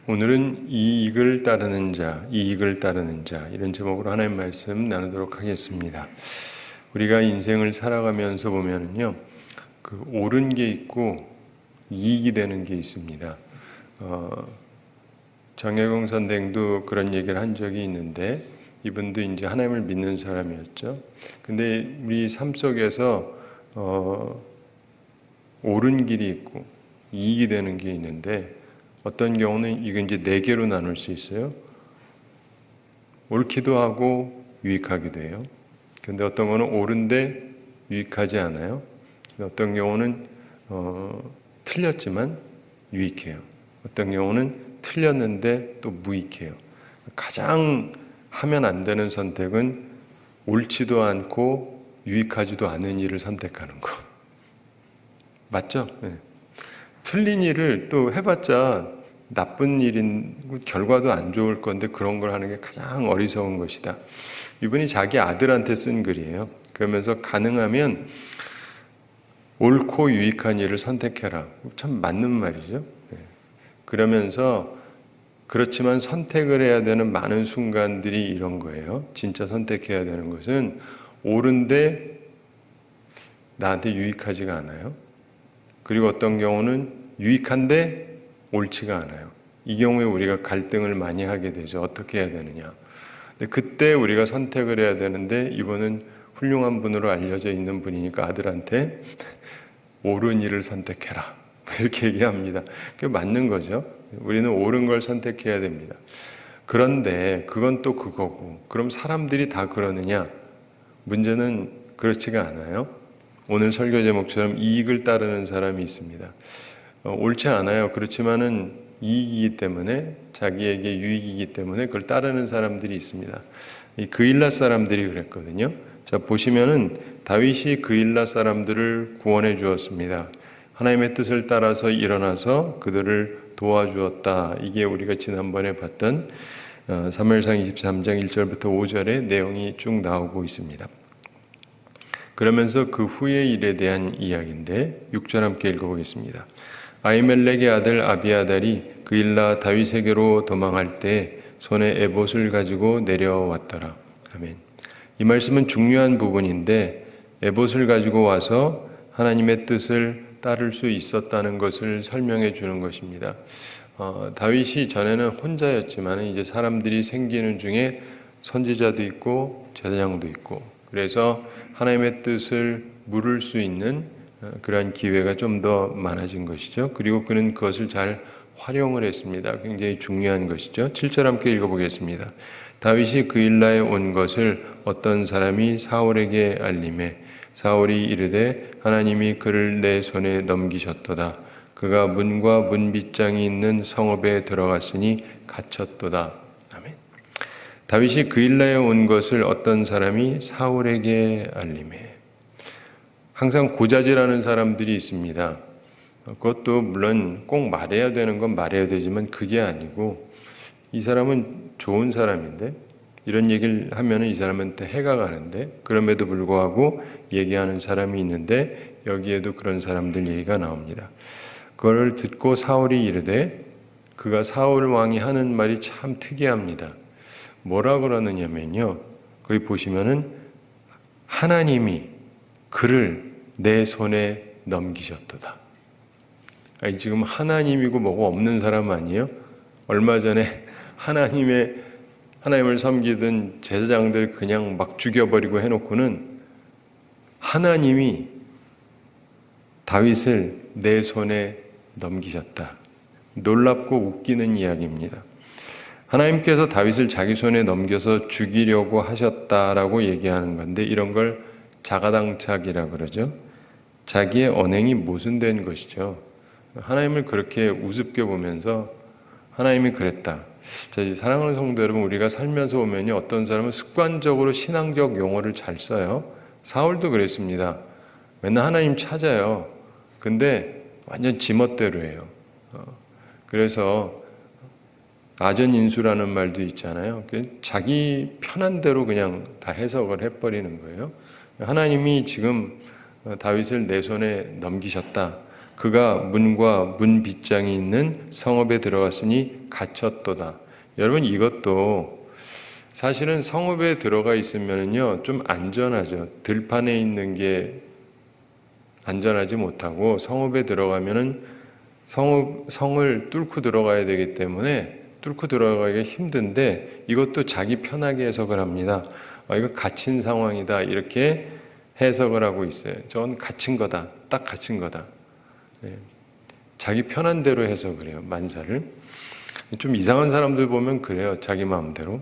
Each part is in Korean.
오늘은 이익을 따르는 자, 이익을 따르는 자 이런 제목으로 하나님 말씀 나누도록 하겠습니다. 우리가 인생을 살아가면서 보면은요, 그 옳은 게 있고 이익이 되는 게 있습니다. 정혜공 선생도 그런 얘기를 한 적이 있는데 이분도 이제 하나님을 믿는 사람이었죠. 근데 우리 삶 속에서 옳은 길이 있고 이익이 되는 게 있는데 어떤 경우는 이건 이제 네 개로 나눌 수 있어요. 옳기도 하고 유익하기도 해요. 근데 어떤 거는 옳은데 유익하지 않아요. 어떤 경우는 틀렸지만 유익해요. 어떤 경우는 틀렸는데 또 무익해요. 가장 하면 안 되는 선택은 옳지도 않고 유익하지도 않은 일을 선택하는 거. 맞죠? 네. 틀린 일을 또 해봤자 나쁜 일인 결과도 안 좋을 건데 그런 걸 하는 게 가장 어리석은 것이다. 이분이 자기 아들한테 쓴 글이에요. 그러면서 가능하면 옳고 유익한 일을 선택해라. 참 맞는 말이죠. 네. 그러면서 그렇지만 선택을 해야 되는 많은 순간들이 이런 거예요. 진짜 선택해야 되는 것은 옳은데 나한테 유익하지가 않아요. 그리고 어떤 경우는 유익한데 옳지가 않아요. 이 경우에 우리가 갈등을 많이 하게 되죠. 어떻게 해야 되느냐. 근데 그때 우리가 선택을 해야 되는데 이분은 훌륭한 분으로 알려져 있는 분이니까 아들한테 옳은 일을 선택해라. 이렇게 얘기합니다. 그게 맞는 거죠. 우리는 옳은 걸 선택해야 됩니다. 그런데 그건 또 그거고, 그럼 사람들이 다 그러느냐? 문제는 그렇지가 않아요. 오늘 설교 제목처럼 이익을 따르는 사람이 있습니다. 옳지 않아요. 그렇지만은 이익이기 때문에, 자기에게 유익이기 때문에 그걸 따르는 사람들이 있습니다. 이 그일라 사람들이 그랬거든요. 자, 보시면은 다윗이 그일라 사람들을 구원해 주었습니다. 하나님의 뜻을 따라서 일어나서 그들을 도와주었다. 이게 우리가 지난번에 봤던 사무엘상 23장 1절부터 5절의 내용이 쭉 나오고 있습니다. 그러면서 그 후의 일에 대한 이야기인데 6절 함께 읽어보겠습니다. 아히멜렉의 아들 아비아달이 그일라 다윗에게로 도망할 때 손에 에봇을 가지고 내려왔더라. 아멘. 이 말씀은 중요한 부분인데 에봇을 가지고 와서 하나님의 뜻을 따를 수 있었다는 것을 설명해 주는 것입니다. 다윗이 전에는 혼자였지만 이제 사람들이 생기는 중에 선지자도 있고 제사장도 있고, 그래서 하나님의 뜻을 물을 수 있는 그러한 기회가 좀 더 많아진 것이죠. 그리고 그는 그것을 잘 활용을 했습니다. 굉장히 중요한 것이죠. 7절 함께 읽어보겠습니다. 다윗이 그일라에 온 것을 어떤 사람이 사울에게 알림해 사울이 이르되 하나님이 그를 내 손에 넘기셨도다. 그가 문과 문빗장이 있는 성읍에 들어갔으니 갇혔도다. 아멘. 다윗이 그일라에 온 것을 어떤 사람이 사울에게 알림해. 항상 고자질하는 사람들이 있습니다. 그것도 물론 꼭 말해야 되는 건 말해야 되지만 그게 아니고, 이 사람은 좋은 사람인데 이런 얘기를 하면 이 사람한테 해가 가는데 그럼에도 불구하고 얘기하는 사람이 있는데 여기에도 그런 사람들 얘기가 나옵니다. 그걸 듣고 사울이 이르되, 그가 사울 왕이 하는 말이 참 특이합니다. 뭐라 그러느냐면요, 거기 보시면은 하나님이 그를 내 손에 넘기셨도다. 아니, 지금 하나님이고 뭐고 없는 사람 아니에요? 얼마 전에 하나님을 섬기던 제사장들 그냥 막 죽여버리고 해놓고는 하나님이 다윗을 내 손에 넘기셨다. 놀랍고 웃기는 이야기입니다. 하나님께서 다윗을 자기 손에 넘겨서 죽이려고 하셨다라고 얘기하는 건데, 이런 걸 자가당착이라 그러죠. 자기의 언행이 모순된 것이죠. 하나님을 그렇게 우습게 보면서 하나님이 그랬다. 자, 사랑하는 성도 여러분, 우리가 살면서 보면요, 어떤 사람은 습관적으로 신앙적 용어를 잘 써요. 사울도 그랬습니다. 맨날 하나님 찾아요. 근데 완전 지멋대로 해요. 그래서 아전인수라는 말도 있잖아요. 자기 편한 대로 그냥 다 해석을 해버리는 거예요. 하나님이 지금 다윗을 내 손에 넘기셨다. 그가 문과 문 빗장이 있는 성읍에 들어갔으니 갇혔도다. 여러분, 이것도 사실은 성읍에 들어가 있으면요 좀 안전하죠. 들판에 있는 게 안전하지 못하고 성읍에 들어가면은 성을 뚫고 들어가야 되기 때문에 뚫고 들어가기가 힘든데, 이것도 자기 편하게 해석을 합니다. 이거 갇힌 상황이다 이렇게 해석을 하고 있어요. 전 갇힌 거다, 딱 갇힌 거다. 자기 편한 대로 해석을 해요. 만사를. 좀 이상한 사람들 보면 그래요. 자기 마음대로.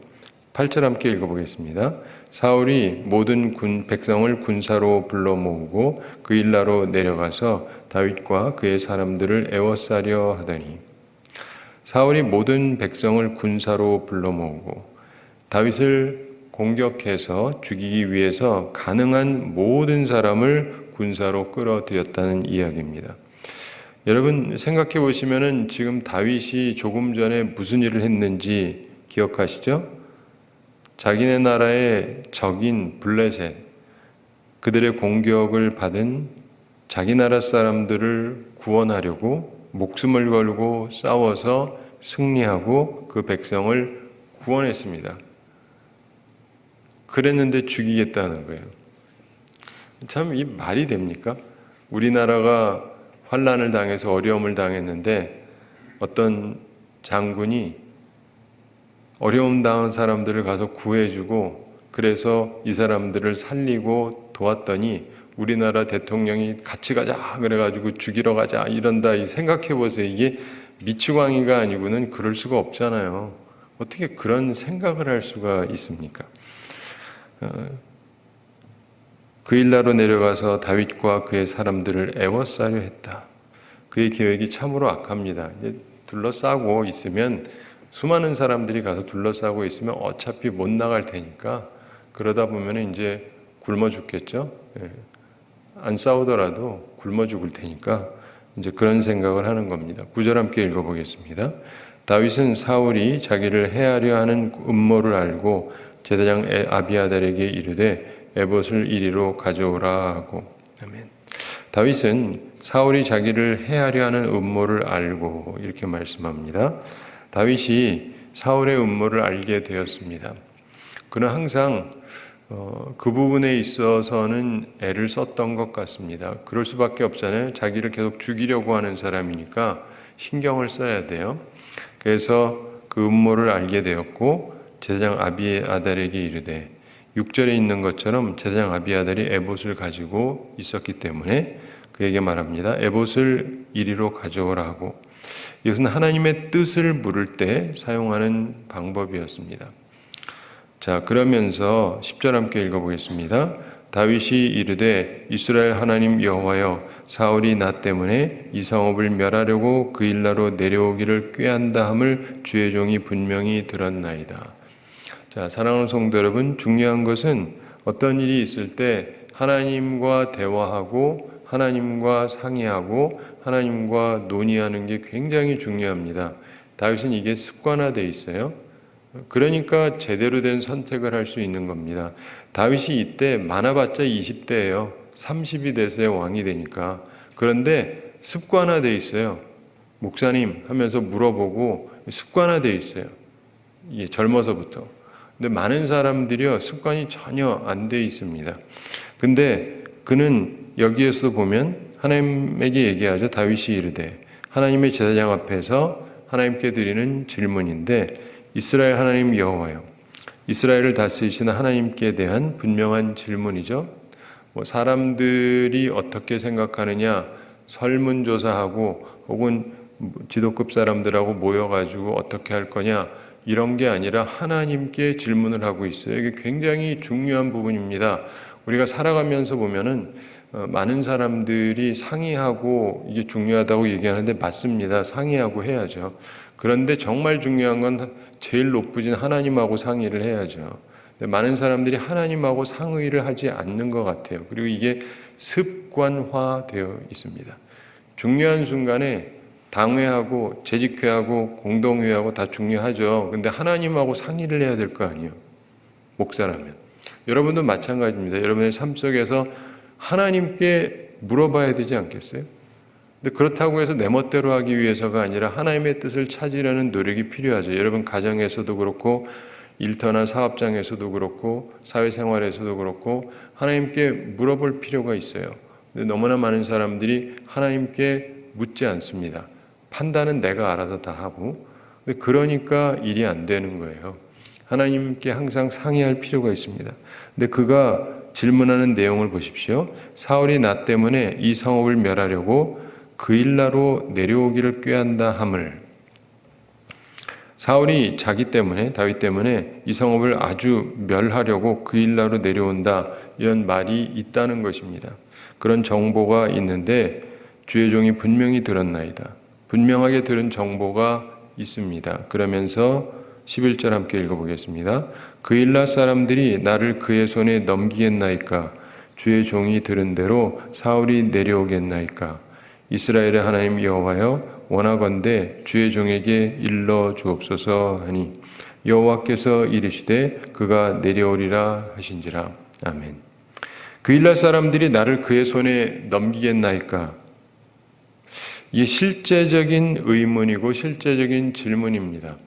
8절 함께 읽어보겠습니다. 사울이 모든 백성을 군사로 불러 모으고 그 일라로 내려가서 다윗과 그의 사람들을 애워싸려 하더니, 사울이 모든 백성을 군사로 불러 모으고 다윗을 공격해서 죽이기 위해서 가능한 모든 사람을 군사로 끌어들였다는 이야기입니다. 여러분 생각해 보시면은 지금 다윗이 조금 전에 무슨 일을 했는지 기억하시죠? 자기네 나라의 적인 블레셋, 그들의 공격을 받은 자기 나라 사람들을 구원하려고 목숨을 걸고 싸워서 승리하고 그 백성을 구원했습니다. 그랬는데 죽이겠다는 거예요. 참 이 말이 됩니까? 우리나라가 환난을 당해서 어려움을 당했는데 어떤 장군이 어려움 당한 사람들을 가서 구해주고 그래서 이 사람들을 살리고 도왔더니 우리나라 대통령이 같이 가자 그래가지고 죽이러 가자 이런다. 생각해 보세요. 이게 미치광이가 아니고는 그럴 수가 없잖아요. 어떻게 그런 생각을 할 수가 있습니까? 그 일라로 내려가서 다윗과 그의 사람들을 애워싸려 했다. 그의 계획이 참으로 악합니다. 둘러싸고 있으면, 수많은 사람들이 가서 둘러싸고 있으면 어차피 못 나갈 테니까 그러다 보면 이제 굶어 죽겠죠. 안 싸우더라도 굶어 죽을 테니까 이제 그런 생각을 하는 겁니다. 9절 함께 읽어보겠습니다. 다윗은 사울이 자기를 해하려 하는 음모를 알고 제사장 아비아달에게 이르되 에봇을 이리로 가져오라 하고. 아멘. 다윗은 사울이 자기를 해하려 하는 음모를 알고 이렇게 말씀합니다. 다윗이 사울의 음모를 알게 되었습니다. 그는 항상 그 부분에 있어서는 애를 썼던 것 같습니다. 그럴 수밖에 없잖아요. 자기를 계속 죽이려고 하는 사람이니까 신경을 써야 돼요. 그래서 그 음모를 알게 되었고 제사장 아비아달에게 이르되, 6절에 있는 것처럼 제사장 아비아달이 에봇을 가지고 있었기 때문에 그에게 말합니다. 에봇을 이리로 가져오라 하고, 이것은 하나님의 뜻을 물을 때 사용하는 방법이었습니다. 자, 그러면서 10절 함께 읽어보겠습니다. 다윗이 이르되 이스라엘 하나님 여호와여, 사울이 나 때문에 이 성읍을 멸하려고 그 일라로 내려오기를 꾀한다 함을 주의 종이 분명히 들었나이다. 자, 사랑하는 성도 여러분, 중요한 것은 어떤 일이 있을 때 하나님과 대화하고 하나님과 상의하고 하나님과 논의하는 게 굉장히 중요합니다. 다윗은 이게 습관화되어 있어요. 그러니까 제대로 된 선택을 할 수 있는 겁니다. 다윗이 이때 많아봤자 20대예요. 30이 돼서야 왕이 되니까. 그런데 습관화되어 있어요. 목사님 하면서 물어보고 습관화되어 있어요. 이게 젊어서부터. 근데 많은 사람들이요, 습관이 전혀 안 돼 있습니다. 근데 그는 여기에서 보면 하나님에게 얘기하죠. 다윗이 이르되, 하나님의 제사장 앞에서 하나님께 드리는 질문인데, 이스라엘 하나님 여호와여, 이스라엘을 다스리시는 하나님께 대한 분명한 질문이죠. 사람들이 어떻게 생각하느냐 설문조사하고 혹은 지도급 사람들하고 모여가지고 어떻게 할 거냐 이런 게 아니라 하나님께 질문을 하고 있어요. 이게 굉장히 중요한 부분입니다. 우리가 살아가면서 보면은 많은 사람들이 상의하고 이게 중요하다고 얘기하는데 맞습니다. 상의하고 해야죠. 그런데 정말 중요한 건 제일 높으신 하나님하고 상의를 해야죠. 근데 많은 사람들이 하나님하고 상의를 하지 않는 것 같아요. 그리고 이게 습관화되어 있습니다. 중요한 순간에 당회하고 재직회하고 공동회하고 다 중요하죠. 근데 하나님하고 상의를 해야 될 거 아니에요. 목사라면. 여러분도 마찬가지입니다. 여러분의 삶 속에서 하나님께 물어봐야 되지 않겠어요? 근데 그렇다고 해서 내 멋대로 하기 위해서가 아니라 하나님의 뜻을 찾으려는 노력이 필요하죠. 여러분 가정에서도 그렇고 일터나 사업장에서도 그렇고 사회생활에서도 그렇고 하나님께 물어볼 필요가 있어요. 근데 너무나 많은 사람들이 하나님께 묻지 않습니다. 판단은 내가 알아서 다 하고, 근데 그러니까 일이 안 되는 거예요. 하나님께 항상 상의할 필요가 있습니다. 근데 그가 질문하는 내용을 보십시오. 사울이 나 때문에 이 성읍을 멸하려고 그일라로 내려오기를 꾀한다 함을. 사울이 자기 때문에, 다윗 때문에 이 성읍을 아주 멸하려고 그일라로 내려온다, 이런 말이 있다는 것입니다. 그런 정보가 있는데 주의 종이 분명히 들었나이다. 분명하게 들은 정보가 있습니다. 그러면서 11절 함께 읽어보겠습니다. 그일라 사람들이 나를 그의 손에 넘기겠나이까? 주의 종이 들은 대로 사울이 내려오겠나이까? 이스라엘의 하나님 여호와여, 원하건대 주의 종에게 일러 주옵소서 하니 여호와께서 이르시되 그가 내려오리라 하신지라. 아멘. 그일라 사람들이 나를 그의 손에 넘기겠나이까? 이게 실제적인 의문이고 실제적인 질문입니다.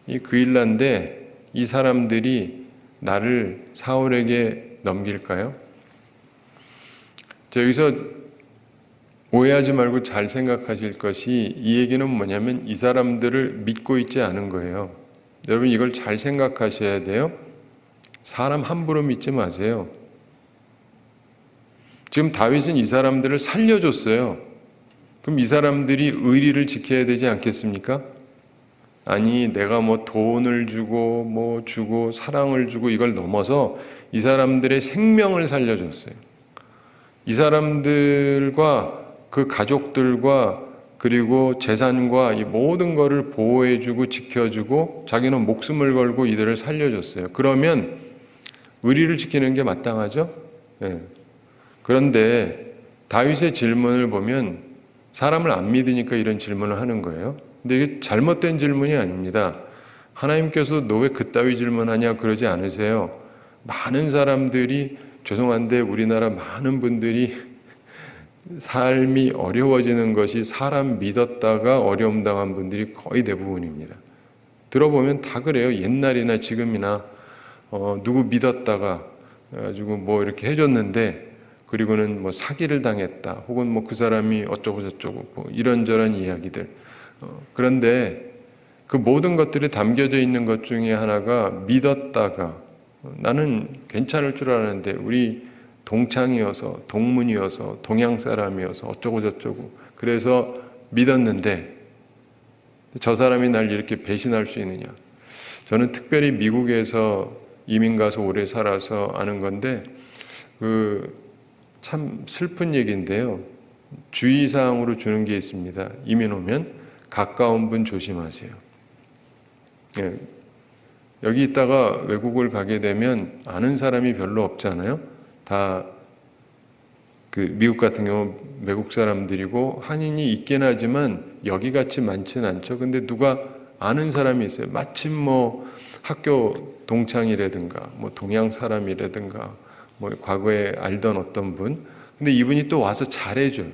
이 그일라인데 이 사람들이 나를 사울에게 넘길까요? 여기서 오해하지 말고 잘 생각하실 것이, 이 얘기는 뭐냐면 이 사람들을 믿고 있지 않은 거예요. 여러분 이걸 잘 생각하셔야 돼요. 사람 함부로 믿지 마세요. 지금 다윗은 이 사람들을 살려줬어요. 그럼 이 사람들이 의리를 지켜야 되지 않겠습니까? 아니 내가 뭐 돈을 주고 뭐 주고 사랑을 주고 이걸 넘어서 이 사람들의 생명을 살려줬어요. 이 사람들과 그 가족들과 그리고 재산과 이 모든 것을 보호해주고 지켜주고 자기는 목숨을 걸고 이들을 살려줬어요. 그러면 의리를 지키는 게 마땅하죠? 네. 그런데 다윗의 질문을 보면 사람을 안 믿으니까 이런 질문을 하는 거예요. 근데 이게 잘못된 질문이 아닙니다. 하나님께서 너 왜 그따위 질문하냐 그러지 않으세요. 많은 사람들이, 죄송한데 우리나라 많은 분들이 삶이 어려워지는 것이 사람 믿었다가 어려움 당한 분들이 거의 대부분입니다. 들어보면 다 그래요. 옛날이나 지금이나 누구 믿었다가 가지고 뭐 이렇게 해줬는데 그리고는 뭐 사기를 당했다, 혹은 뭐 그 사람이 어쩌고 저쩌고 뭐 이런저런 이야기들. 그런데 그 모든 것들이 담겨져 있는 것 중에 하나가 믿었다가, 나는 괜찮을 줄 알았는데 우리 동창이어서 동문이어서 동양 사람이어서 어쩌고 저쩌고 그래서 믿었는데 저 사람이 날 이렇게 배신할 수 있느냐. 저는 특별히 미국에서 이민 가서 오래 살아서 아는 건데 참 슬픈 얘기인데요. 주의사항으로 주는 게 있습니다. 이민 오면 가까운 분 조심하세요. 예. 여기 있다가 외국을 가게 되면 아는 사람이 별로 없잖아요. 다 미국 같은 경우 외국 사람들이고 한인이 있긴 하지만 여기같이 많지는 않죠. 근데 누가 아는 사람이 있어요. 마침 뭐 학교 동창이라든가 뭐 동양 사람이라든가 뭐 과거에 알던 어떤 분, 근데 이분이 또 와서 잘해줘요.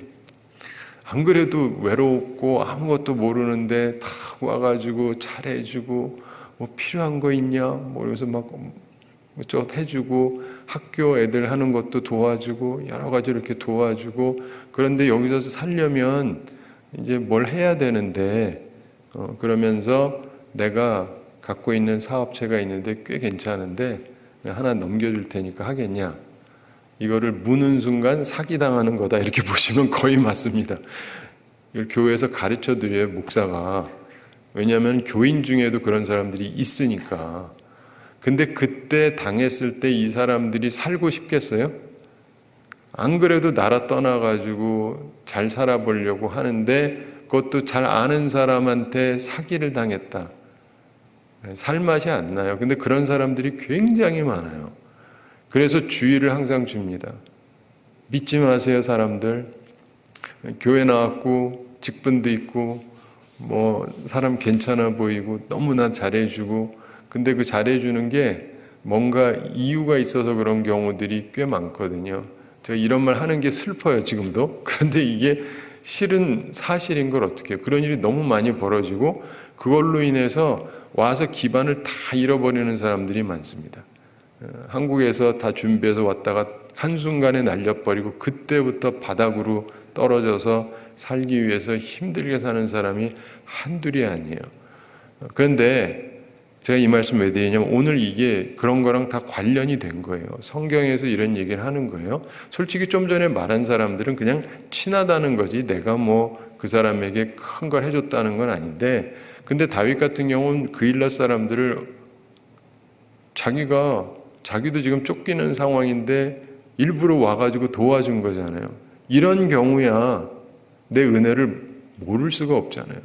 안 그래도 외롭고 아무것도 모르는데 다 와가지고 잘해주고 뭐 필요한 거 있냐 뭐 이러면서 막 저 해주고 학교 애들 하는 것도 도와주고 여러 가지 이렇게 도와주고. 그런데 여기서 살려면 이제 뭘 해야 되는데 그러면서 내가 갖고 있는 사업체가 있는데 꽤 괜찮은데 하나 넘겨줄 테니까 하겠냐. 이거를 무는 순간 사기당하는 거다 이렇게 보시면 거의 맞습니다. 이걸 교회에서 가르쳐 드려요, 목사가. 왜냐하면 교인 중에도 그런 사람들이 있으니까. 근데 그때 당했을 때 이 사람들이 살고 싶겠어요? 안 그래도 나라 떠나가지고 잘 살아보려고 하는데 그것도 잘 아는 사람한테 사기를 당했다. 살맛이 안 나요. 근데 그런 사람들이 굉장히 많아요. 그래서 주의를 항상 줍니다. 믿지 마세요, 사람들. 교회 나왔고 직분도 있고 뭐 사람 괜찮아 보이고 너무나 잘해주고, 근데 그 잘해주는 게 뭔가 이유가 있어서 그런 경우들이 꽤 많거든요. 제가 이런 말 하는 게 슬퍼요, 지금도. 그런데 이게 실은 사실인 걸 어떻게 해요? 그런 일이 너무 많이 벌어지고 그걸로 인해서 와서 기반을 다 잃어버리는 사람들이 많습니다. 한국에서 다 준비해서 왔다가 한순간에 날려버리고 그때부터 바닥으로 떨어져서 살기 위해서 힘들게 사는 사람이 한둘이 아니에요. 그런데 제가 이 말씀 왜 드리냐면 오늘 이게 그런 거랑 다 관련이 된 거예요. 성경에서 이런 얘기를 하는 거예요. 솔직히 좀 전에 말한 사람들은 그냥 친하다는 거지 내가 뭐 그 사람에게 큰 걸 해줬다는 건 아닌데, 근데 다윗 같은 경우는 그일랏 사람들을 자기도 지금 쫓기는 상황인데 일부러 와가지고 도와준 거잖아요. 이런 경우야 내 은혜를 모를 수가 없잖아요.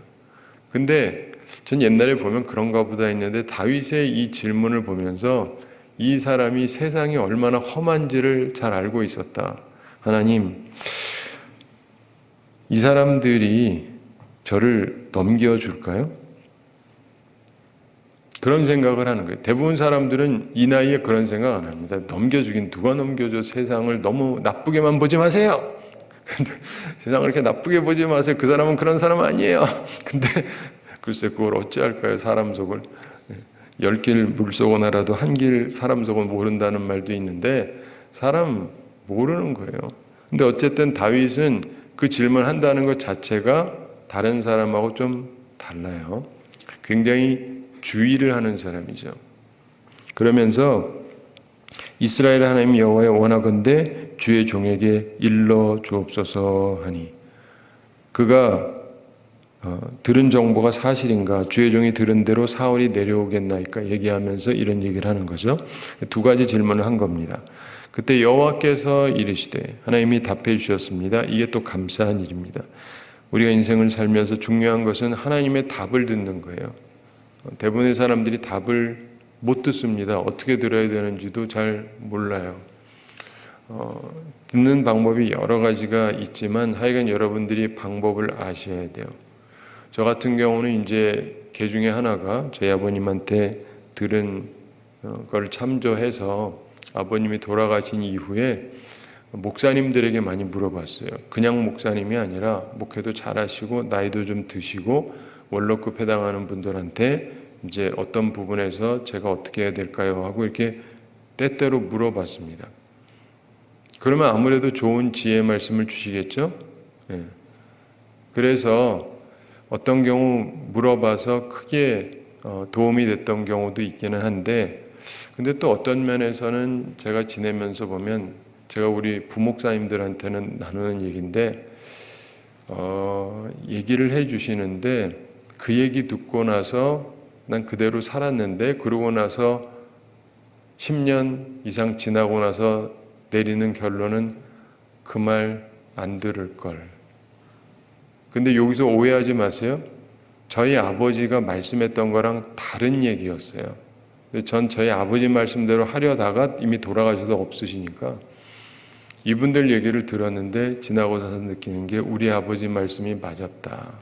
근데 전 옛날에 보면 그런가 보다 했는데 다윗의 이 질문을 보면서 이 사람이 세상이 얼마나 험한지를 잘 알고 있었다. 하나님, 이 사람들이 저를 넘겨줄까요? 그런 생각을 하는 거예요. 대부분 사람들은 이 나이에 그런 생각 안 합니다. 넘겨주긴 누가 넘겨줘. 세상을 너무 나쁘게만 보지 마세요. 근데 세상을 이렇게 나쁘게 보지 마세요. 그 사람은 그런 사람 아니에요. 근데 글쎄 그걸 어찌할까요? 사람 속을. 10길 물속은 알아도 한 길 사람 속은 모른다는 말도 있는데 사람 모르는 거예요. 근데 어쨌든 다윗은 그 질문한다는 것 자체가 다른 사람하고 좀 달라요. 굉장히 주의를 하는 사람이죠. 그러면서 이스라엘 하나님 여호와의 원하건대 주의 종에게 일러 주옵소서 하니, 그가 들은 정보가 사실인가, 주의 종이 들은 대로 사울이 내려오겠나이까 얘기하면서 이런 얘기를 하는 거죠. 두 가지 질문을 한 겁니다. 그때 여호와께서 이르시되, 하나님이 답해 주셨습니다. 이게 또 감사한 일입니다. 우리가 인생을 살면서 중요한 것은 하나님의 답을 듣는 거예요. 대부분의 사람들이 답을 못 듣습니다. 어떻게 들어야 되는지도 잘 몰라요. 듣는 방법이 여러 가지가 있지만 하여간 여러분들이 방법을 아셔야 돼요. 저 같은 경우는 이제 개 중에 하나가 저희 아버님한테 들은 걸 참조해서 아버님이 돌아가신 이후에 목사님들에게 많이 물어봤어요. 그냥 목사님이 아니라 목회도 잘하시고 나이도 좀 드시고 원로급 해당하는 분들한테 이제 어떤 부분에서 제가 어떻게 해야 될까요? 하고 이렇게 때때로 물어봤습니다. 그러면 아무래도 좋은 지혜 말씀을 주시겠죠? 네. 그래서 어떤 경우 물어봐서 크게 도움이 됐던 경우도 있기는 한데, 근데 또 어떤 면에서는 제가 지내면서 보면 제가 우리 부목사님들한테는 나누는 얘기인데 얘기를 해 주시는데 그 얘기 듣고 나서 난 그대로 살았는데 그러고 나서 10년 이상 지나고 나서 내리는 결론은 그 말 안 들을 걸. 근데 여기서 오해하지 마세요. 저희 아버지가 말씀했던 거랑 다른 얘기였어요. 근데 전 저희 아버지 말씀대로 하려다가 이미 돌아가셔서 없으시니까 이분들 얘기를 들었는데 지나고 나서 느끼는 게 우리 아버지 말씀이 맞았다.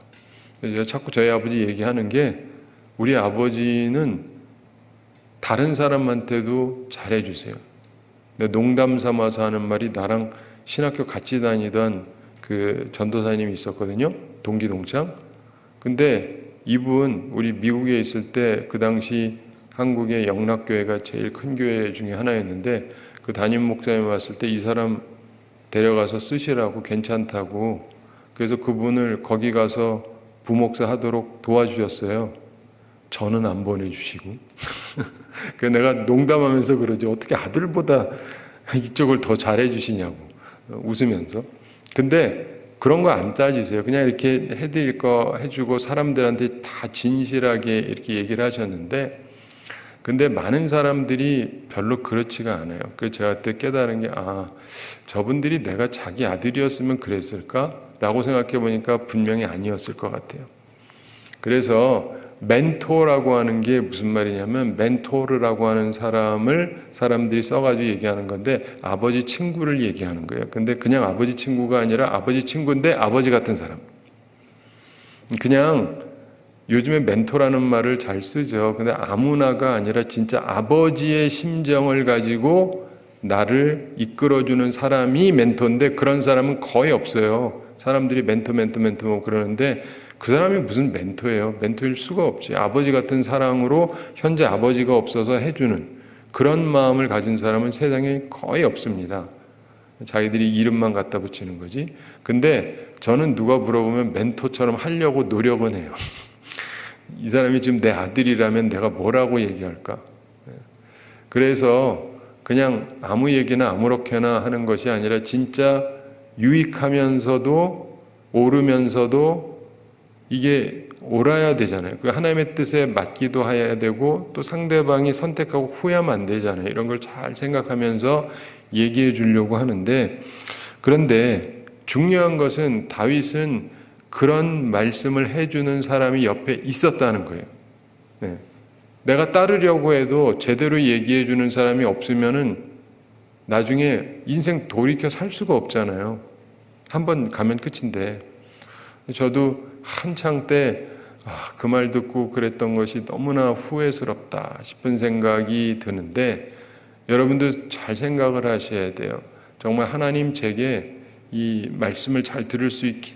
그래서 제가 자꾸 저희 아버지 얘기하는 게 우리 아버지는 다른 사람한테도 잘해주세요. 근데 농담 삼아서 하는 말이, 나랑 신학교 같이 다니던 그 전도사님이 있었거든요. 동기 동창. 근데 이분 우리 미국에 있을 때 그 당시 한국의 영락교회가 제일 큰 교회 중에 하나였는데 그 담임 목사님 왔을 때 이 사람 데려가서 쓰시라고, 괜찮다고. 그래서 그분을 거기 가서 부목사 하도록 도와주셨어요. 저는 안 보내주시고. 그래서 내가 농담하면서 그러지, 어떻게 아들보다 이쪽을 더 잘해주시냐고 웃으면서. 근데 그런 거 안 따지세요. 그냥 이렇게 해드릴 거 해주고 사람들한테 다 진실하게 이렇게 얘기를 하셨는데, 근데 많은 사람들이 별로 그렇지가 않아요. 그래서 제가 그때 깨달은 게, 저분들이 내가 자기 아들이었으면 그랬을까? 라고 생각해 보니까 분명히 아니었을 것 같아요. 그래서 멘토라고 하는 게 무슨 말이냐면, 멘토르라고 하는 사람들이 써가지고 얘기하는 건데 아버지 친구를 얘기하는 거예요. 근데 그냥 아버지 친구가 아니라 아버지 친구인데 아버지 같은 사람. 그냥 요즘에 멘토라는 말을 잘 쓰죠. 근데 아무나가 아니라 진짜 아버지의 심정을 가지고 나를 이끌어주는 사람이 멘토인데 그런 사람은 거의 없어요. 사람들이 멘토 그러는데 그 사람이 무슨 멘토예요? 멘토일 수가 없지. 아버지 같은 사랑으로 현재 아버지가 없어서 해주는 그런 마음을 가진 사람은 세상에 거의 없습니다. 자기들이 이름만 갖다 붙이는 거지. 근데 저는 누가 물어보면 멘토처럼 하려고 노력은 해요. 이 사람이 지금 내 아들이라면 내가 뭐라고 얘기할까? 그래서 그냥 아무 얘기나 아무렇게나 하는 것이 아니라 진짜 유익하면서도 옳으면서도 이게 옳아야 되잖아요. 그 하나님의 뜻에 맞기도 해야 되고 또 상대방이 선택하고 후회하면 안 되잖아요. 이런 걸 잘 생각하면서 얘기해 주려고 하는데, 그런데 중요한 것은 다윗은 그런 말씀을 해주는 사람이 옆에 있었다는 거예요. 네. 내가 따르려고 해도 제대로 얘기해 주는 사람이 없으면은 나중에 인생 돌이켜 살 수가 없잖아요. 한번 가면 끝인데. 저도 한창 때 그 말 듣고 그랬던 것이 너무나 후회스럽다 싶은 생각이 드는데, 여러분들 잘 생각을 하셔야 돼요. 정말 하나님 제게 이 말씀을 잘 들을 수 있게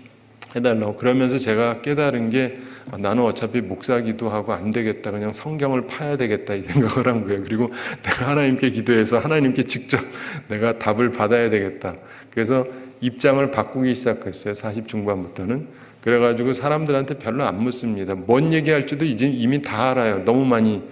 해달라고. 그러면서 제가 깨달은 게 나는 어차피 목사기도 하고 안 되겠다. 그냥 성경을 파야 되겠다 이 생각을 한 거예요. 그리고 내가 하나님께 기도해서 하나님께 직접 내가 답을 받아야 되겠다. 그래서 입장을 바꾸기 시작했어요. 40 중반부터는. 그래가지고 사람들한테 별로 안 묻습니다. 뭔 얘기할지도 이미 다 알아요. 너무 많이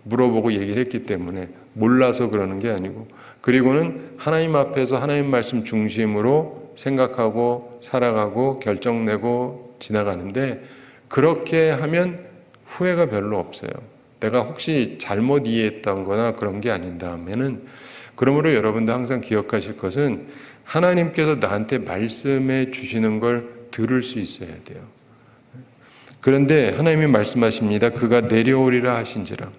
물어보고 얘기를 했기 때문에. 몰라서 그러는 게 아니고. 그리고는 하나님 앞에서 하나님 말씀 중심으로 생각하고 살아가고 결정내고 지나가는데, 그렇게 하면 후회가 별로 없어요. 내가 혹시 잘못 이해했던 거나 그런 게 아닌 다음에는. 그러므로 여러분도 항상 기억하실 것은 하나님께서 나한테 말씀해 주시는 걸 들을 수 있어야 돼요. 그런데 하나님이 말씀하십니다. 그가 내려오리라 하신지라.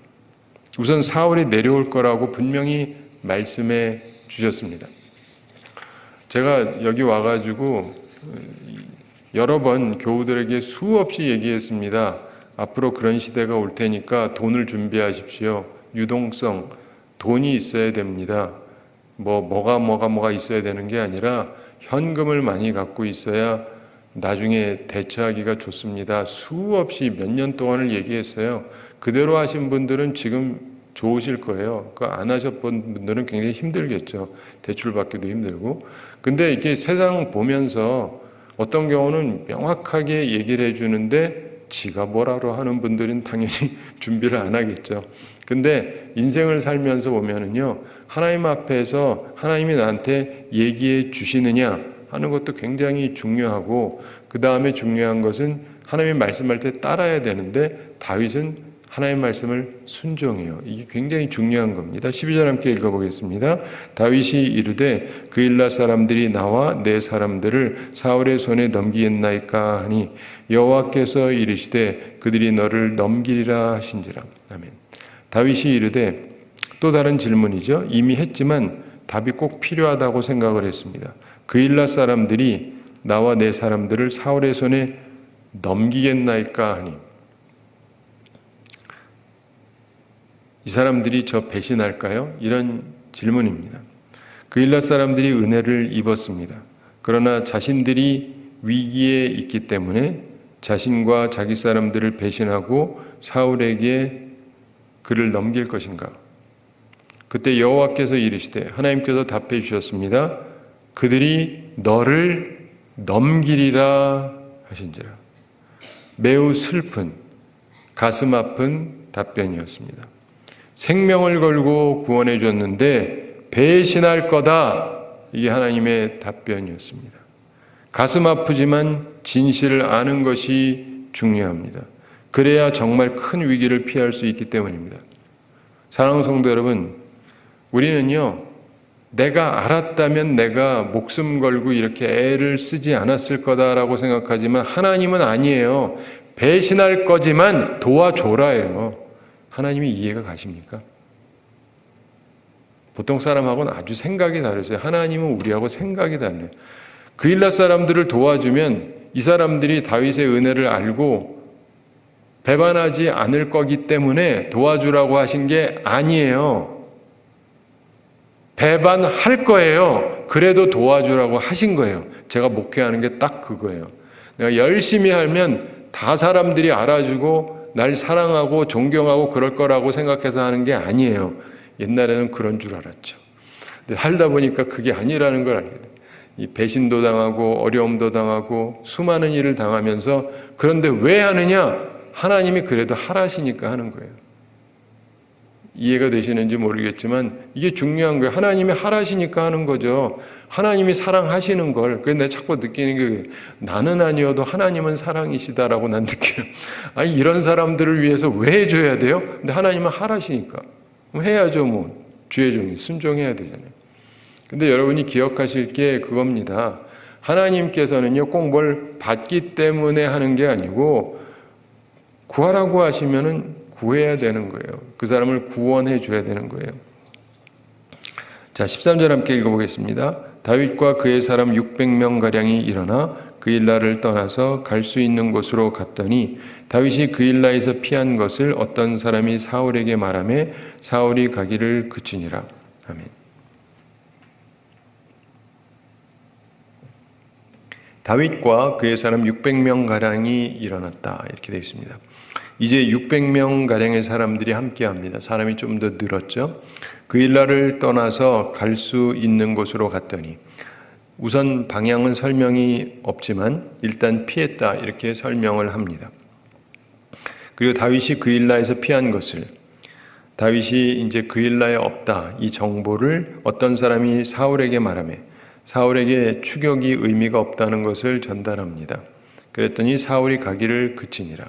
우선 사울이 내려올 거라고 분명히 말씀해 주셨습니다. 제가 여기 와가지고 여러 번 교우들에게 수없이 얘기했습니다. 앞으로 그런 시대가 올 테니까 돈을 준비하십시오. 유동성, 돈이 있어야 됩니다. 뭐가 있어야 되는 게 아니라 현금을 많이 갖고 있어야 나중에 대처하기가 좋습니다. 수없이 몇 년 동안을 얘기했어요. 그대로 하신 분들은 지금 좋으실 거예요. 그거 안 하셨던 분들은 굉장히 힘들겠죠. 대출 받기도 힘들고. 근데 이렇게 세상 보면서 어떤 경우는 명확하게 얘기를 해주는데 지가 뭐라로 하는 분들은 당연히 준비를 안 하겠죠. 근데 인생을 살면서 보면은요, 하나님 앞에서 하나님이 나한테 얘기해 주시느냐 하는 것도 굉장히 중요하고, 그 다음에 중요한 것은 하나님이 말씀할 때 따라야 되는데 다윗은 하나님의 말씀을 순종해요. 이게 굉장히 중요한 겁니다. 12절 함께 읽어보겠습니다. 다윗이 이르되 그일라 사람들이 나와 내 사람들을 사울의 손에 넘기겠나이까 하니 여호와께서 이르시되 그들이 너를 넘기리라 하신지라. 아멘. 다윗이 이르되, 또 다른 질문이죠. 이미 했지만 답이 꼭 필요하다고 생각을 했습니다. 그일라 사람들이 나와 내 사람들을 사울의 손에 넘기겠나이까 하니, 이 사람들이 저 배신할까요? 이런 질문입니다. 그일라 사람들이 은혜를 입었습니다. 그러나 자신들이 위기에 있기 때문에 자신과 자기 사람들을 배신하고 사울에게 그를 넘길 것인가? 그때 여호와께서 이르시되, 하나님께서 답해 주셨습니다. 그들이 너를 넘기리라 하신지라. 매우 슬픈, 가슴 아픈 답변이었습니다. 생명을 걸고 구원해 줬는데 배신할 거다. 이게 하나님의 답변이었습니다. 가슴 아프지만 진실을 아는 것이 중요합니다. 그래야 정말 큰 위기를 피할 수 있기 때문입니다. 사랑하는 성도 여러분, 우리는요, 내가 알았다면 내가 목숨 걸고 이렇게 애를 쓰지 않았을 거다라고 생각하지만 하나님은 아니에요. 배신할 거지만 도와줘라예요. 하나님이 이해가 가십니까? 보통 사람하고는 아주 생각이 다르세요. 하나님은 우리하고 생각이 달라요. 그일라 사람들을 도와주면 이 사람들이 다윗의 은혜를 알고 배반하지 않을 거기 때문에 도와주라고 하신 게 아니에요. 배반할 거예요. 그래도 도와주라고 하신 거예요. 제가 목회하는 게 딱 그거예요. 내가 열심히 하면 다 사람들이 알아주고 날 사랑하고 존경하고 그럴 거라고 생각해서 하는 게 아니에요. 옛날에는 그런 줄 알았죠. 근데 살다 보니까 그게 아니라는 걸 알게 돼요. 이 배신도 당하고 어려움도 당하고 수많은 일을 당하면서 그런데 왜 하느냐? 하나님이 그래도 하라시니까 하는 거예요. 이해가 되시는지 모르겠지만 이게 중요한 거예요. 하나님이 하라시니까 하는 거죠. 하나님이 사랑하시는 걸. 그래서 내가 자꾸 느끼는 게 나는 아니어도 하나님은 사랑이시다라고 난 느껴요. 아니 이런 사람들을 위해서 왜 해줘야 돼요? 근데 하나님은 하라시니까. 그럼 해야죠 뭐. 주의 종이 순종해야 되잖아요. 근데 여러분이 기억하실 게 그겁니다. 하나님께서는요 꼭 뭘 받기 때문에 하는 게 아니고 구하라고 하시면은 구해야 되는 거예요. 그 사람을 구원해 줘야 되는 거예요. 자, 13절 함께 읽어보겠습니다. 다윗과 그의 사람 600명가량이 일어나 그일라를 떠나서 갈 수 있는 곳으로 갔더니 다윗이 그일라에서 피한 것을 어떤 사람이 사울에게 말하매 사울이 가기를 그치니라. 아멘. 다윗과 그의 사람 600명가량이 일어났다. 이렇게 되어 있습니다. 이제 600명가량의 사람들이 함께합니다. 사람이 좀 더 늘었죠. 그일라를 떠나서 갈 수 있는 곳으로 갔더니 우선 방향은 설명이 없지만 일단 피했다 이렇게 설명을 합니다. 그리고 다윗이 그일라에서 피한 것을 다윗이 이제 그일라에 없다 이 정보를 어떤 사람이 사울에게 말하매 사울에게 추격이 의미가 없다는 것을 전달합니다. 그랬더니 사울이 가기를 그치니라.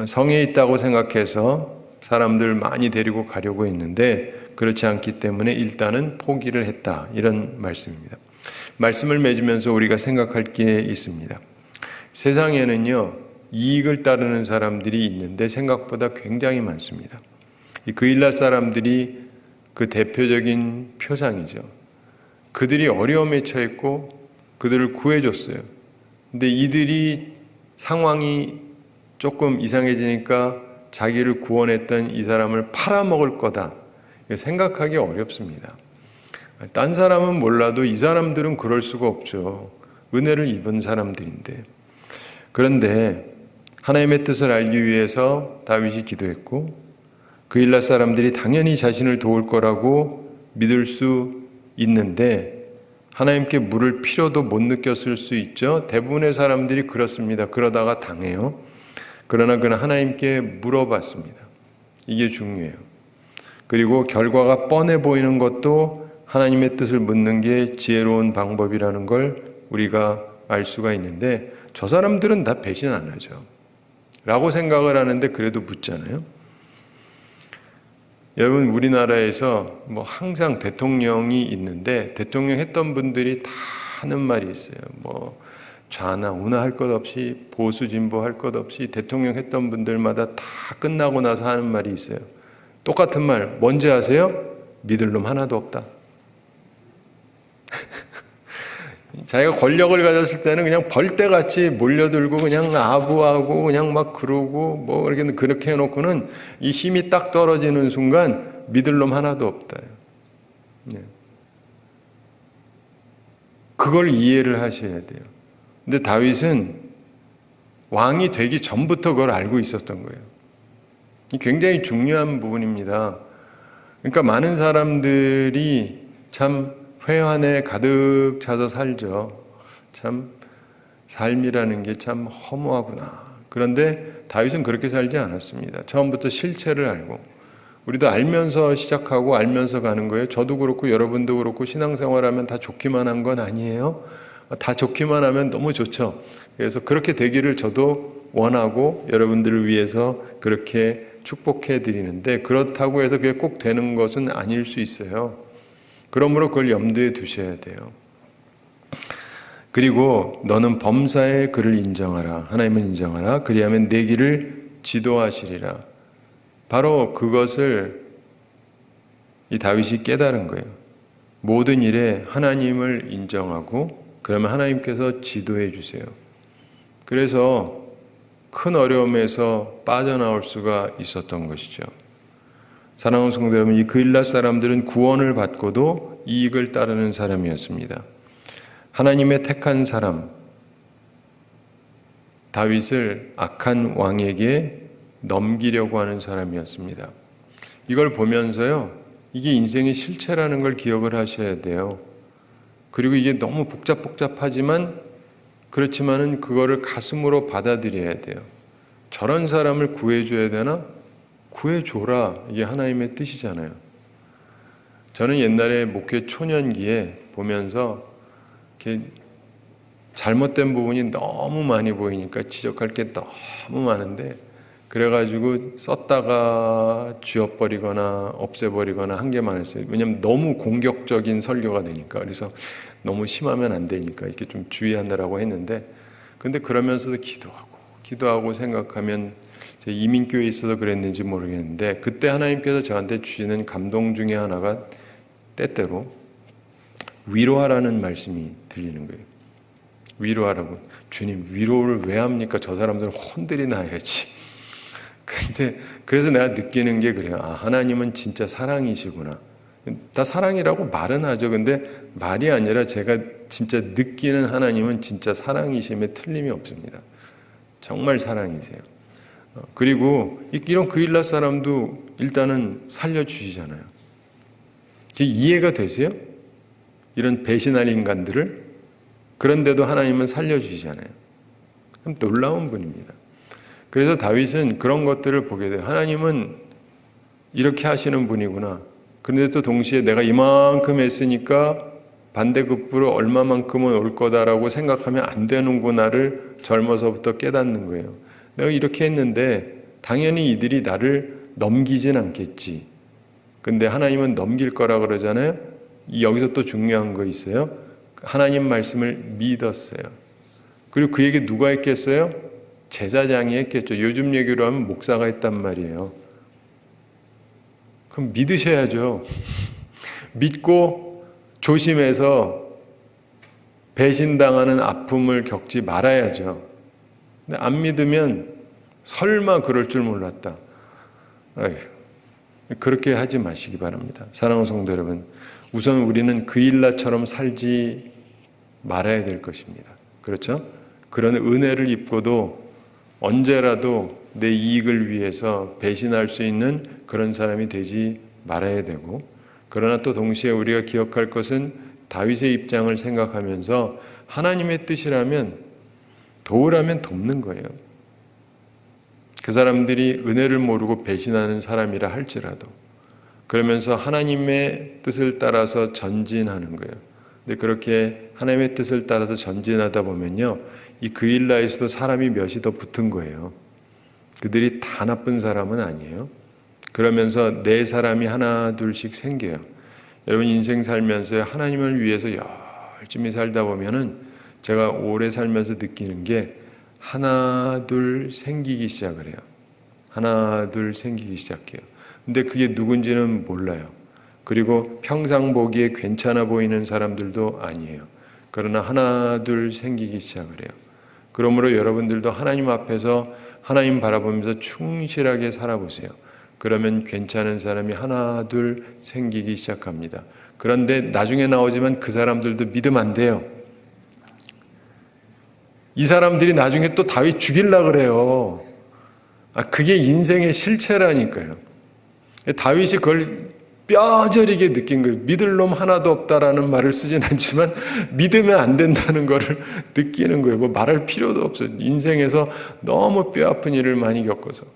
성에 있다고 생각해서 사람들 많이 데리고 가려고 했는데 그렇지 않기 때문에 일단은 포기를 했다. 이런 말씀입니다. 말씀을 맺으면서 우리가 생각할 게 있습니다. 세상에는요, 이익을 따르는 사람들이 있는데 생각보다 굉장히 많습니다. 이 그일라 사람들이 그 대표적인 표상이죠. 그들이 어려움에 처했고 그들을 구해줬어요. 근데 이들이 상황이 조금 이상해지니까 자기를 구원했던 이 사람을 팔아먹을 거다. 생각하기 어렵습니다. 딴 사람은 몰라도 이 사람들은 그럴 수가 없죠. 은혜를 입은 사람들인데. 그런데 하나님의 뜻을 알기 위해서 다윗이 기도했고 그일라 사람들이 당연히 자신을 도울 거라고 믿을 수 있는데 하나님께 물을 필요도 못 느꼈을 수 있죠. 대부분의 사람들이 그렇습니다. 그러다가 당해요. 그러나 그는 하나님께 물어봤습니다. 이게 중요해요. 그리고 결과가 뻔해 보이는 것도 하나님의 뜻을 묻는 게 지혜로운 방법이라는 걸 우리가 알 수가 있는데 저 사람들은 다 배신 안 하죠. 라고 생각을 하는데 그래도 묻잖아요. 여러분 우리나라에서 뭐 항상 대통령이 있는데 대통령 했던 분들이 다 하는 말이 있어요. 뭐 좌나 우나 할 것 없이 보수 진보 할 것 없이 대통령 했던 분들마다 다 끝나고 나서 하는 말이 있어요. 똑같은 말 뭔지 아세요? 믿을 놈 하나도 없다. 자기가 권력을 가졌을 때는 그냥 벌떼같이 몰려들고 그냥 아부하고 그냥 막 그러고 뭐 그렇게 해놓고는 이 힘이 딱 떨어지는 순간 믿을 놈 하나도 없다. 그걸 이해를 하셔야 돼요. 근데 다윗은 왕이 되기 전부터 그걸 알고 있었던 거예요. 굉장히 중요한 부분입니다. 그러니까 많은 사람들이 참 회한에 가득 차서 살죠. 참 삶이라는 게 참 허무하구나. 그런데 다윗은 그렇게 살지 않았습니다. 처음부터 실체를 알고 우리도 알면서 시작하고 알면서 가는 거예요. 저도 그렇고 여러분도 그렇고 신앙생활하면 다 좋기만 한 건 아니에요. 다 좋기만 하면 너무 좋죠. 그래서 그렇게 되기를 저도 원하고 여러분들을 위해서 그렇게 축복해 드리는데 그렇다고 해서 그게 꼭 되는 것은 아닐 수 있어요. 그러므로 그걸 염두에 두셔야 돼요. 그리고 너는 범사의 그를 인정하라. 하나님은 인정하라. 그리하면 내 길을 지도하시리라. 바로 그것을 이 다윗이 깨달은 거예요. 모든 일에 하나님을 인정하고 그러면 하나님께서 지도해 주세요. 그래서 큰 어려움에서 빠져나올 수가 있었던 것이죠. 사랑하는 성도 여러분, 이 그일라 사람들은 구원을 받고도 이익을 따르는 사람이었습니다. 하나님의 택한 사람 다윗을 악한 왕에게 넘기려고 하는 사람이었습니다. 이걸 보면서요, 이게 인생의 실체라는 걸 기억을 하셔야 돼요. 그리고 이게 너무 복잡하지만 그렇지만은 그거를 가슴으로 받아들여야 돼요. 저런 사람을 구해줘야 되나? 구해줘라. 이게 하나님의 뜻이잖아요. 저는 옛날에 목회 초년기에 보면서 이렇게 잘못된 부분이 너무 많이 보이니까 지적할 게 너무 많은데, 그래가지고 썼다가 지워버리거나 없애버리거나 한 게 많았어요. 왜냐하면 너무 공격적인 설교가 되니까. 그래서 너무 심하면 안 되니까 이렇게 좀 주의하느라고 했는데, 근데 그러면서도 기도하고 생각하면, 제 이민교회에 있어서 그랬는지 모르겠는데, 그때 하나님께서 저한테 주시는 감동 중에 하나가 때때로 위로하라는 말씀이 들리는 거예요. 위로하라고. 주님, 위로를 왜 합니까? 저 사람들은 혼들이 나야지. 근데 그래서 내가 느끼는 게 그래요. 아, 하나님은 진짜 사랑이시구나. 다 사랑이라고 말은 하죠. 근데 말이 아니라 제가 진짜 느끼는 하나님은 진짜 사랑이심에 틀림이 없습니다. 정말 사랑이세요. 그리고 이런 그일라 사람도 일단은 살려주시잖아요. 이해가 되세요? 이런 배신할 인간들을? 그런데도 하나님은 살려주시잖아요. 참 놀라운 분입니다. 그래서 다윗은 그런 것들을 보게 돼요. 하나님은 이렇게 하시는 분이구나. 그런데 또 동시에 내가 이만큼 했으니까 반대급부로 얼마만큼은 올 거다라고 생각하면 안 되는구나를 젊어서부터 깨닫는 거예요. 내가 이렇게 했는데 당연히 이들이 나를 넘기진 않겠지. 근데 하나님은 넘길 거라 그러잖아요. 여기서 또 중요한 거 있어요. 하나님 말씀을 믿었어요. 그리고 그 얘기 누가 했겠어요? 제사장이 했겠죠. 요즘 얘기로 하면 목사가 했단 말이에요. 그럼 믿으셔야죠. 믿고 조심해서 배신당하는 아픔을 겪지 말아야죠. 근데 안 믿으면 설마 그럴 줄 몰랐다. 아휴, 그렇게 하지 마시기 바랍니다. 사랑하는 성도 여러분, 우선 우리는 그일라처럼 살지 말아야 될 것입니다. 그렇죠? 그런 은혜를 입고도 언제라도 내 이익을 위해서 배신할 수 있는 그런 사람이 되지 말아야 되고, 그러나 또 동시에 우리가 기억할 것은 다윗의 입장을 생각하면서 하나님의 뜻이라면 도우라면 돕는 거예요. 그 사람들이 은혜를 모르고 배신하는 사람이라 할지라도 그러면서 하나님의 뜻을 따라서 전진하는 거예요. 근데 그렇게 하나님의 뜻을 따라서 전진하다 보면요, 이 그일라에서도 사람이 몇이 더 붙은 거예요. 그들이 다 나쁜 사람은 아니에요. 그러면서 내 사람이 하나 둘씩 생겨요. 여러분 인생 살면서 하나님을 위해서 열심히 살다 보면은 제가 오래 살면서 느끼는 게 하나 둘 생기기 시작을 해요. 하나 둘 생기기 시작해요. 근데 그게 누군지는 몰라요. 그리고 평상 보기에 괜찮아 보이는 사람들도 아니에요. 그러나 하나 둘 생기기 시작을 해요. 그러므로 여러분들도 하나님 앞에서 하나님 바라보면서 충실하게 살아보세요. 그러면 괜찮은 사람이 하나 둘 생기기 시작합니다. 그런데 나중에 나오지만 그 사람들도 믿으면 안 돼요. 이 사람들이 나중에 또 다윗 죽이려고 그래요. 그게 인생의 실체라니까요. 다윗이 그걸 뼈저리게 느낀 거예요. 믿을 놈 하나도 없다라는 말을 쓰진 않지만 믿으면 안 된다는 거를 느끼는 거예요. 뭐 말할 필요도 없어요. 인생에서 너무 뼈아픈 일을 많이 겪어서.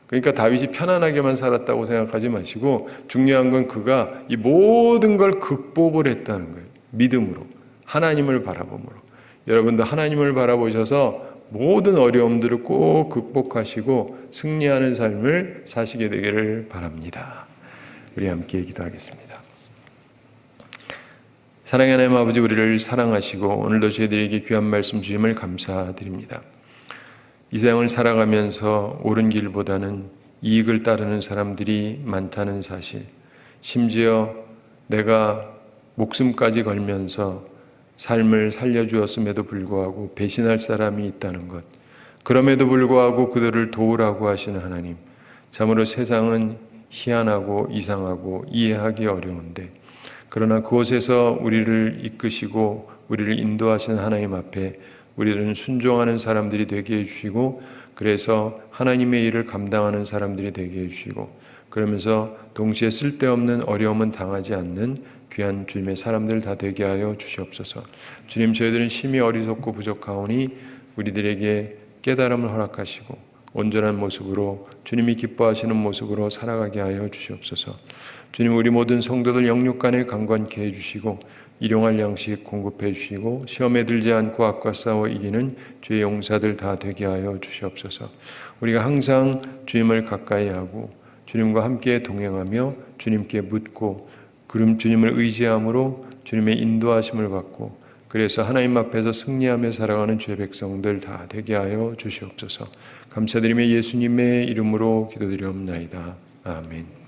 그러니까 다윗이 편안하게만 살았다고 생각하지 마시고 중요한 건 그가 이 모든 걸 극복을 했다는 거예요. 믿음으로. 하나님을 바라봄으로. 여러분도 하나님을 바라보셔서 모든 어려움들을 꼭 극복하시고 승리하는 삶을 사시게 되기를 바랍니다. 우리 함께 기도하겠습니다. 사랑의 하나님 아버지, 우리를 사랑하시고 오늘도 저희들에게 귀한 말씀 주심을 감사드립니다. 이 세상을 살아가면서 옳은 길보다는 이익을 따르는 사람들이 많다는 사실, 심지어 내가 목숨까지 걸면서 삶을 살려주었음에도 불구하고 배신할 사람이 있다는 것, 그럼에도 불구하고 그들을 도우라고 하시는 하나님, 참으로 세상은 희한하고 이상하고 이해하기 어려운데, 그러나 그곳에서 우리를 이끄시고 우리를 인도하시는 하나님 앞에 우리들은 순종하는 사람들이 되게 해주시고, 그래서 하나님의 일을 감당하는 사람들이 되게 해주시고, 그러면서 동시에 쓸데없는 어려움은 당하지 않는 귀한 주님의 사람들 다 되게 하여 주시옵소서. 주님, 저희들은 심히 어리석고 부족하오니 우리들에게 깨달음을 허락하시고 온전한 모습으로, 주님이 기뻐하시는 모습으로 살아가게 하여 주시옵소서. 주님, 우리 모든 성도들 영육간에 강건케 해주시고 일용할 양식 공급해 주시고 시험에 들지 않고 악과 싸워 이기는 주의 용사들 다 되게 하여 주시옵소서. 우리가 항상 주님을 가까이 하고 주님과 함께 동행하며 주님께 묻고 그럼 주님을 의지함으로 주님의 인도하심을 받고, 그래서 하나님 앞에서 승리하며 살아가는 주의 백성들 다 되게 하여 주시옵소서. 감사드리며 예수님의 이름으로 기도드리옵나이다. 아멘.